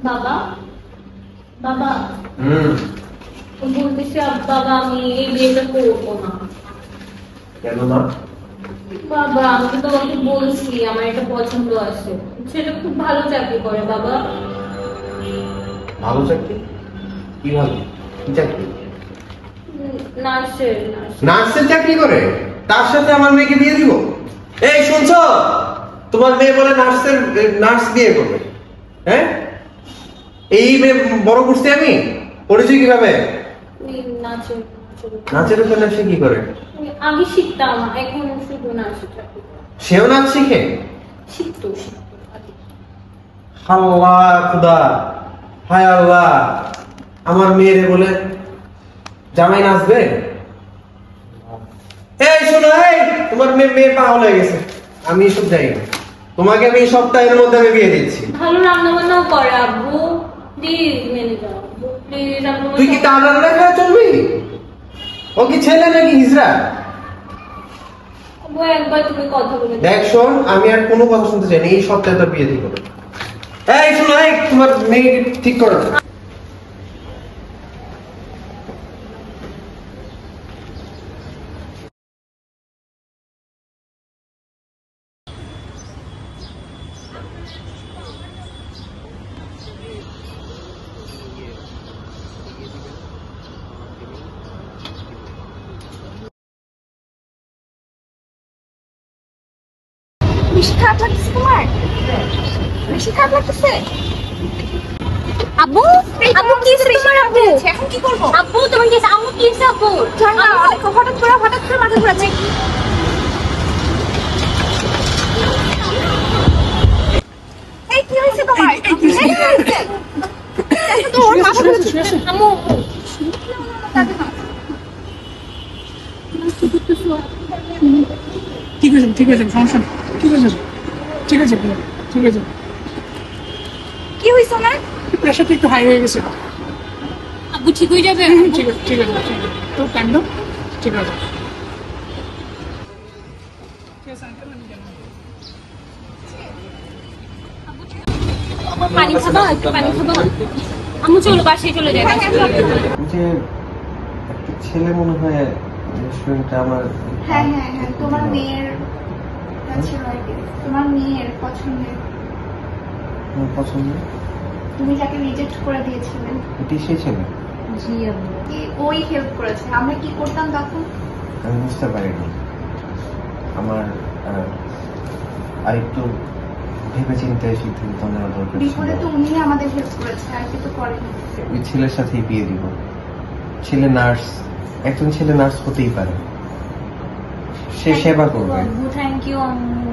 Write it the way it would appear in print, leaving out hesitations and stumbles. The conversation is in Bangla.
বাবা বাবা বলতেছি বাবা আমি এই বিয়েটা করবো না। কেন না? বাবা আমি তো তোমাকে বলছি আমার এটা পছন্দ আছে, ছেলে খুব ভালো চাকরি করে বাবা। ভালো চাকরি? কি ভালো? কি চাকরি? নার্সের। নার্সের চাকরি করে? তার সাথে আমার মেয়েকে বিয়ে দিব? এই শুনছো, তোমার মেয়ে বলে নার্স বিয়ে করবে? হ্যাঁ, এই মেয়ে বড় করছি আমি, পরিচয় কিভাবে? নাচের ওখানে সে কি করে? আগে শিখতাম, এখন শুধু নাচ। সেও নাচ শিখে? শিখতো। আল্লাহ খুদা, হায় আল্লাহ, আমার মেয়েরে বলে জামাই নাচবে? এই শোনো, এই তোমার মেয়ে পাগল হয়ে গেছে। আমি এসব যাই না, তোমাকে আমি এই সপ্তাহের মধ্যে আমি বিয়ে দিচ্ছি। ভালো রান্না বান্নাও করে আব্বু, প্লিজ মেনে যাও প্লিজ। তুই কি তার রান্না খাওয়া চলবি? ও কি ছেলে নাকি হিজড়া? একবার তুমি কথা বলে দেখ শোন, আমি আর কোনো কথা শুনতে চাই না, এই সপ্তাহে তোর বিয়ে দিব। এই শোনো, এই তোমার মেয়ে ঠিক করো। বেশি খারাপ লাগতেছে তোমার? বেশি খারাপ লাগতেছে? আব্বু আব্বু কি হইছে তোমার? আব্বু এখন কি করব? আব্বু তোমার কি আম্মু কি হইছে? আব্বু হঠাৎ করে মাথা ঘুরাচ্ছে। এই কি হইছে তোমার? তোর মাথা ঘুরাচ্ছে আম্মু। ঠিক আছে সমস্যা নেই, ঠিক আছে কি হইছে না? প্রেশারটা একটু হাই হয়ে গেছে। আব্বু ঠিক হয়ে যাবে? ঠিক আছে তো টাইম দাও। ঠিক আছে পানি খাবা? একটু পানি খাবা? আম্মু চলো বাসায় চলে যাই। যে একটা ছেলে মনে হয় রেস্টুরেন্টে আমার। হ্যাঁ, তোমার মেয়ের ছিল আর কি, তোমার মেয়ের পছন্দের। পছন্দ? তুমি যাকে রিজেক্ট করে দিয়েছিলে এটি সেই ছেলে? জি আব্বু। ওই হেল্প করেছে। আমরা কি করতাম তখন? আমি বুঝতে পারিনি। আমার আরেকটু ভেবে চিন্তে সিদ্ধান্ত নেওয়া দরকার ছিল। বিপদে তো উনি আমাদের হেল্প করেছে, আর কি তো করেনি। ওই ছেলের সাথেই বিয়ে দিব। ছেলে নার্স, একজন ছেলে নার্স হতেই পারে, সে সেবা করবে। আব্বু থ্যাংক ইউ আম্মু।